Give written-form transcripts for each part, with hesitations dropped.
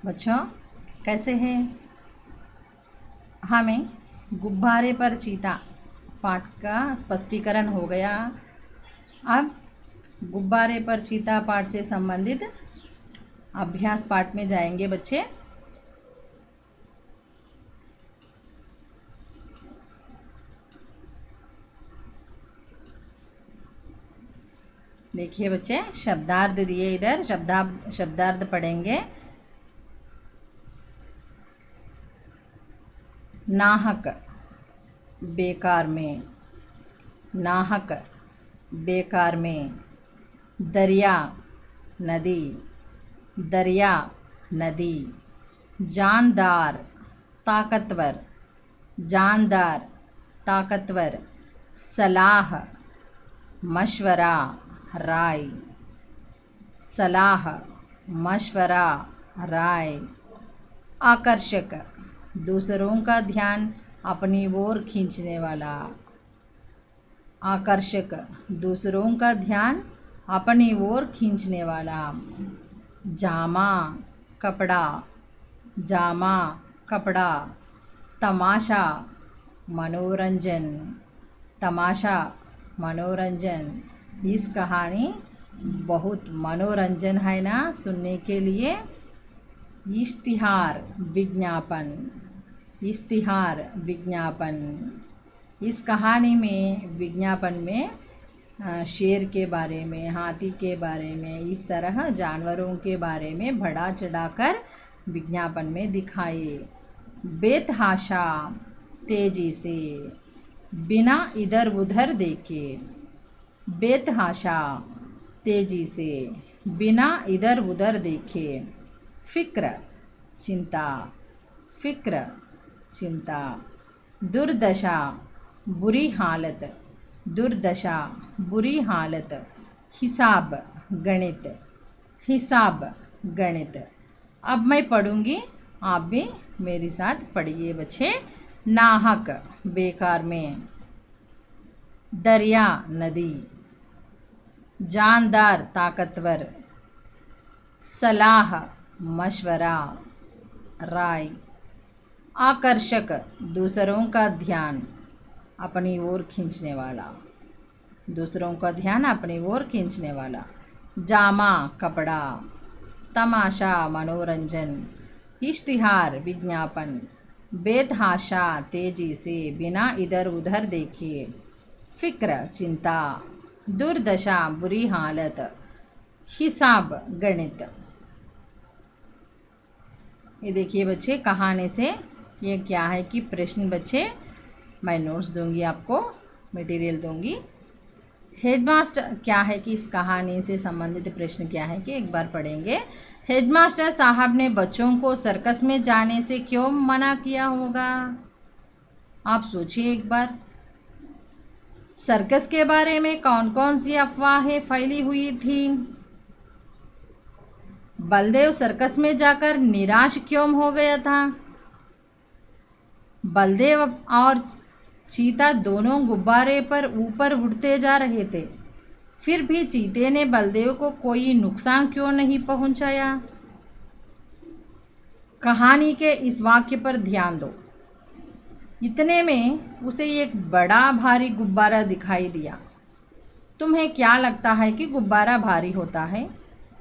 बच्चों कैसे हैं। हमें गुब्बारे पर चीता पाठ का स्पष्टीकरण हो गया। अब गुब्बारे पर चीता पाठ से संबंधित अभ्यास पाठ में जाएंगे बच्चे। देखिए बच्चे, शब्दार्थ दिए इधर, शब्दार्थ पढ़ेंगे। नाहक बेकार में, नाहक बेकार में। दरिया नदी, दरिया नदी। जानदार ताकतवर, जानदार ताकतवर। सलाह मशवरा राय, सलाह मशवरा राय। आकर्षक दूसरों का ध्यान अपनी ओर खींचने वाला, आकर्षक दूसरों का ध्यान अपनी ओर खींचने वाला। जामा कपड़ा, जामा कपड़ा। तमाशा मनोरंजन, तमाशा मनोरंजन। इस कहानी बहुत मनोरंजन है ना सुनने के लिए। इश्तिहार विज्ञापन, इश्तिहार विज्ञापन। इस कहानी में विज्ञापन में शेर के बारे में, हाथी के बारे में, इस तरह जानवरों के बारे में बढ़ा चढ़ाकर विज्ञापन में दिखाए। बेतहाशा तेजी से, बिना इधर उधर देखे। बेतहाशा तेजी से, बिना इधर उधर देखे। फिक्र चिंता, फिक्र चिंता। दुर्दशा बुरी हालत, दुर्दशा बुरी हालत। हिसाब गणित, हिसाब गणित। अब मैं पढ़ूंगी, आप भी मेरे साथ पढ़िए बच्चे। नाहक बेकार में, दरिया नदी। जानदार ताकतवर, सलाह मशवरा राय। आकर्षक दूसरों का ध्यान अपनी ओर खींचने वाला, दूसरों का ध्यान अपनी ओर खींचने वाला। जामा कपड़ा, तमाशा मनोरंजन, इश्तिहार विज्ञापन। बेतहाशा तेजी से, बिना इधर उधर देखे। फिक्र चिंता, दुर्दशा बुरी हालत। हिसाब गणित। ये देखिए बच्चे, कहानी से ये क्या है कि प्रश्न बच्चे, मैं नोट्स दूंगी आपको, मटेरियल दूंगी। हेडमास्टर क्या है कि इस कहानी से संबंधित प्रश्न क्या है कि एक बार पढ़ेंगे। हेडमास्टर साहब ने बच्चों को सर्कस में जाने से क्यों मना किया होगा? आप सोचिए एक बार। सर्कस के बारे में कौन कौन सी अफवाहें फैली हुई थी? बलदेव सर्कस में जाकर निराश क्यों हो गया था? बलदेव और चीता दोनों गुब्बारे पर ऊपर उड़ते जा रहे थे, फिर भी चीते ने बलदेव को कोई नुकसान क्यों नहीं पहुंचाया? कहानी के इस वाक्य पर ध्यान दो। इतने में उसे एक बड़ा भारी गुब्बारा दिखाई दिया। तुम्हें क्या लगता है कि गुब्बारा भारी होता है?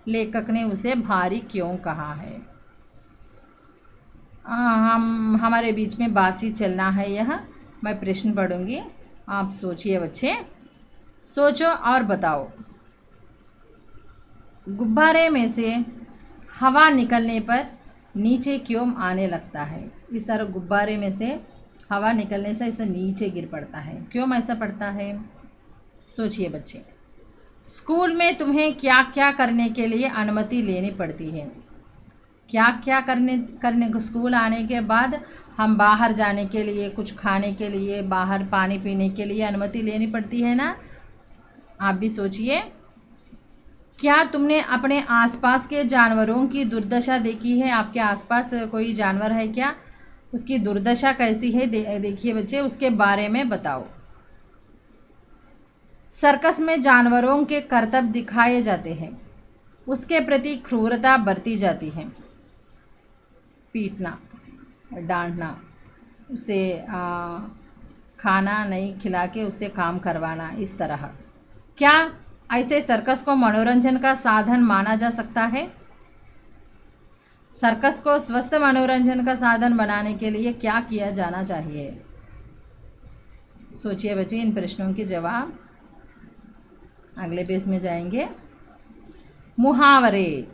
लेखक ने उसे भारी क्यों कहा है? हम हमारे बीच में बातचीत चलना है। यह मैं प्रश्न पढ़ूंगी, आप सोचिए बच्चे, सोचो और बताओ। गुब्बारे में से हवा निकलने पर नीचे क्यों आने लगता है? इस तरह गुब्बारे में से हवा निकलने से इसे नीचे गिर पड़ता है, क्यों ऐसा पड़ता है? सोचिए बच्चे। स्कूल में तुम्हें क्या क्या करने के लिए अनुमति लेनी पड़ती है? क्या क्या करने को स्कूल आने के बाद हम बाहर जाने के लिए, कुछ खाने के लिए, बाहर पानी पीने के लिए अनुमति लेनी पड़ती है ना? आप भी सोचिए। क्या तुमने अपने आसपास के जानवरों की दुर्दशा देखी है? आपके आसपास कोई जानवर है क्या? उसकी दुर्दशा कैसी है देखिए बच्चे, उसके बारे में बताओ। सर्कस में जानवरों के करतब दिखाए जाते हैं, उसके प्रति क्रूरता बरती जाती है। पीटना, डांटना, उसे खाना नहीं खिला के उससे काम करवाना, इस तरह। क्या ऐसे सर्कस को मनोरंजन का साधन माना जा सकता है? सर्कस को स्वस्थ मनोरंजन का साधन बनाने के लिए क्या किया जाना चाहिए? सोचिए बच्चे, इन प्रश्नों के जवाब अगले पेज में जाएंगे। मुहावरे।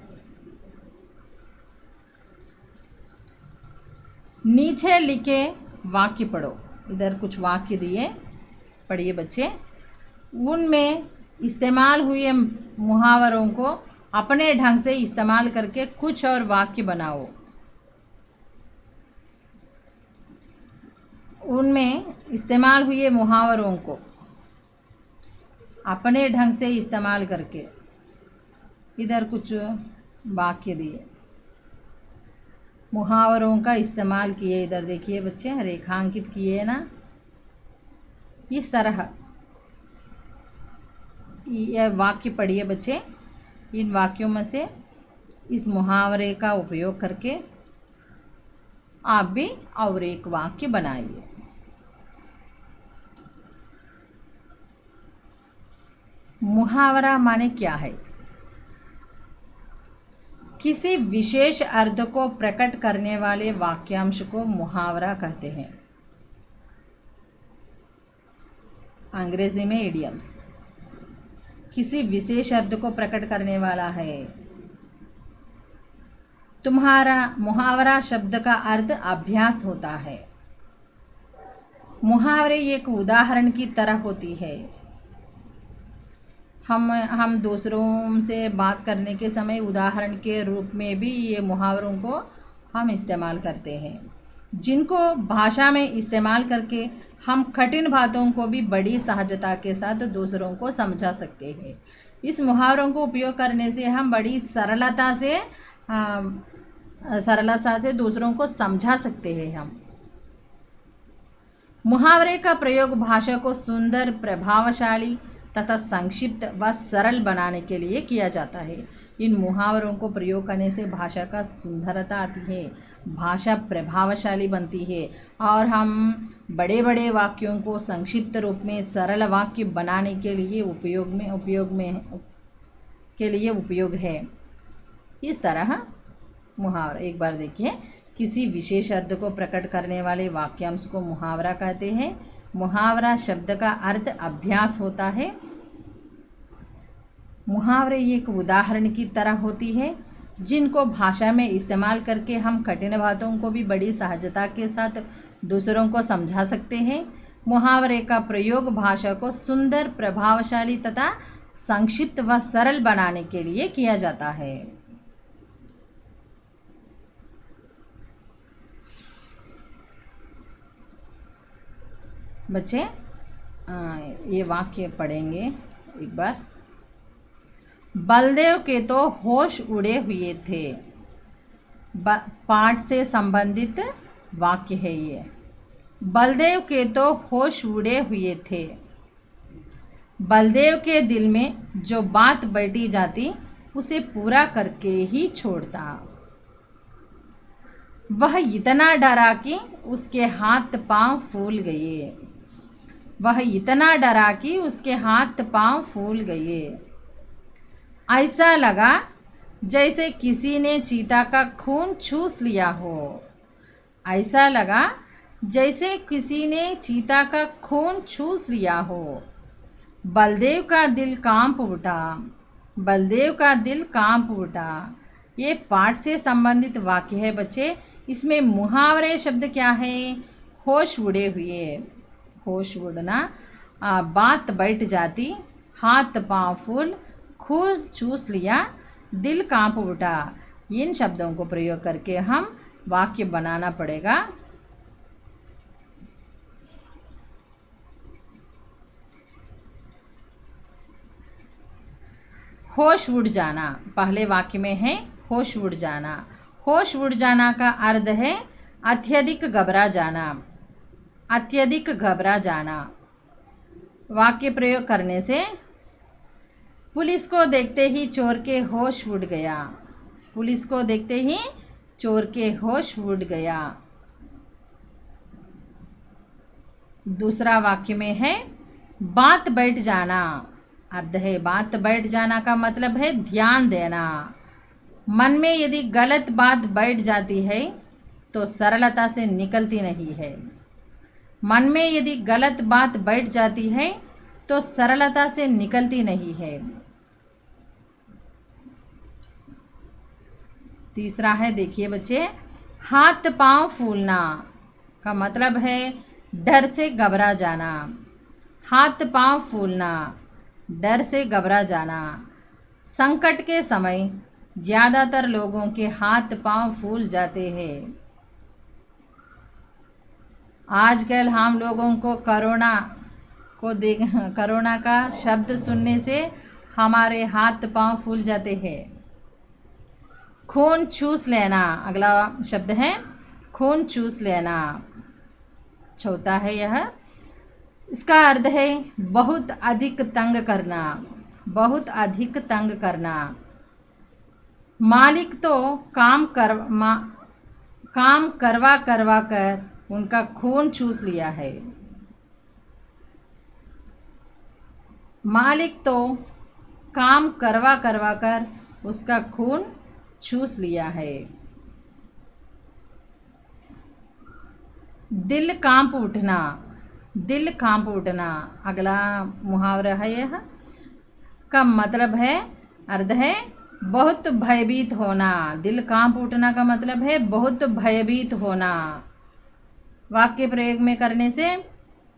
नीचे लिखे वाक्य पढ़ो। इधर कुछ वाक्य दिए, पढ़िए बच्चे। उनमें इस्तेमाल हुए मुहावरों को अपने ढंग से इस्तेमाल करके कुछ और वाक्य बनाओ। उनमें इस्तेमाल हुए मुहावरों को अपने ढंग से इस्तेमाल करके, इधर कुछ वाक्य दिए, मुहावरों का इस्तेमाल किए। इधर देखिए बच्चे, रेखांकित किए ना, इस तरह यह वाक्य पढ़िए बच्चे। इन वाक्यों में से इस मुहावरे का उपयोग करके आप भी और एक वाक्य बनाइए। मुहावरा माने क्या है? किसी विशेष अर्थ को प्रकट करने वाले वाक्यांश को मुहावरा कहते हैं। अंग्रेजी में इडियम्स। किसी विशेष अर्थ को प्रकट करने वाला है। तुम्हारा मुहावरा शब्द का अर्थ अभ्यास होता है। मुहावरे एक उदाहरण की तरह होती है। हम दूसरों से बात करने के समय उदाहरण के रूप में भी ये मुहावरों को हम इस्तेमाल करते हैं, जिनको भाषा में इस्तेमाल करके हम कठिन बातों को भी बड़ी सहजता के साथ दूसरों को समझा सकते हैं। इस मुहावरों को उपयोग करने से हम बड़ी सरलता से दूसरों को समझा सकते हैं। हम मुहावरे का प्रयोग भाषा को सुंदर, प्रभावशाली तथा संक्षिप्त व सरल बनाने के लिए किया जाता है। इन मुहावरों को प्रयोग करने से भाषा का सुंदरता आती है, भाषा प्रभावशाली बनती है और हम बड़े बड़े वाक्यों को संक्षिप्त रूप में सरल वाक्य बनाने के लिए उपयोग है। इस तरह मुहावरा, एक बार देखिए, किसी विशेष अर्थ को प्रकट करने वाले वाक्यांश को मुहावरा कहते हैं। मुहावरा शब्द का अर्थ अभ्यास होता है। मुहावरे एक उदाहरण की तरह होती है, जिनको भाषा में इस्तेमाल करके हम कठिन बातों को भी बड़ी सहजता के साथ दूसरों को समझा सकते हैं। मुहावरे का प्रयोग भाषा को सुंदर, प्रभावशाली तथा संक्षिप्त व सरल बनाने के लिए किया जाता है। बच्चे ये वाक्य पढ़ेंगे एक बार। बलदेव के तो होश उड़े हुए थे। पाठ से संबंधित वाक्य है ये। बलदेव के तो होश उड़े हुए थे। बलदेव के दिल में जो बात बैठी जाती उसे पूरा करके ही छोड़ता। वह इतना डरा कि उसके हाथ पांव फूल गए। वह इतना डरा कि उसके हाथ पांव फूल गए। ऐसा लगा जैसे किसी ने चीता का खून चूस लिया हो। ऐसा लगा जैसे किसी ने चीता का खून चूस लिया हो। बलदेव का दिल कांप उठा। बलदेव का दिल कांप उठा। ये पाठ से संबंधित वाक्य है बच्चे। इसमें मुहावरे शब्द क्या है? होश उड़े हुए, होश उड़ना, बात बैठ जाती, हाथ पांव फूल, खून चूस लिया, दिल कांप उठा। इन शब्दों को प्रयोग करके हम वाक्य बनाना पड़ेगा। होश उड़ जाना पहले वाक्य में है। होश उड़ जाना, होश उड़ जाना का अर्थ है अत्यधिक घबरा जाना। अत्यधिक घबरा जाना। वाक्य प्रयोग करने से पुलिस को देखते ही चोर के होश उड़ गया। पुलिस को देखते ही चोर के होश उड़ गया। दूसरा वाक्य में है बात बैठ जाना। अर्थ है बात बैठ जाना का मतलब है ध्यान देना। मन में यदि गलत बात बैठ जाती है तो सरलता से निकलती नहीं है। मन में यदि गलत बात बैठ जाती है तो सरलता से निकलती नहीं है। तीसरा है, देखिए बच्चे, हाथ पांव फूलना का मतलब है डर से घबरा जाना। हाथ पांव फूलना, डर से घबरा जाना। संकट के समय ज़्यादातर लोगों के हाथ पांव फूल जाते हैं। आजकल हम लोगों को कोरोना का शब्द सुनने से हमारे हाथ पांव फूल जाते हैं। खून चूस लेना, अगला शब्द है खून चूस लेना। चौथा है यह, इसका अर्थ है बहुत अधिक तंग करना। बहुत अधिक तंग करना। मालिक तो काम करवा कर उनका खून चूस लिया है। मालिक तो काम करवा कर उसका खून चूस लिया है। दिल कांप उठना। दिल कांप उठना अगला मुहावरा है यह, का मतलब है, अर्थ है बहुत भयभीत होना। दिल कांप उठना का मतलब है बहुत भयभीत होना। वाक्य प्रयोग में करने से,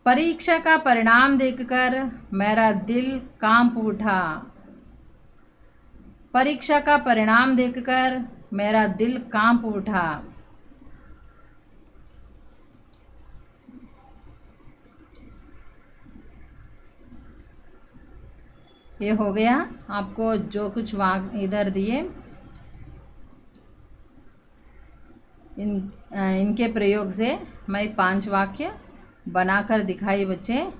परीक्षा का परिणाम देखकर मेरा दिल कांप उठा। परीक्षा का परिणाम देखकर मेरा दिल कांप उठा। ये हो गया। आपको जो कुछ इधर दिए इनके प्रयोग से मैं 5 वाक्य बनाकर दिखाई बच्चे।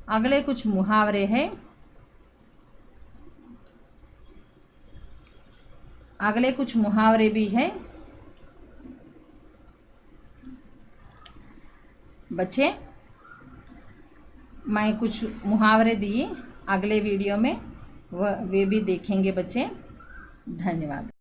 अगले कुछ मुहावरे हैं। अगले कुछ मुहावरे भी हैं बच्चे। मैं कुछ मुहावरे दिए, अगले वीडियो में वे भी देखेंगे बच्चे। धन्यवाद।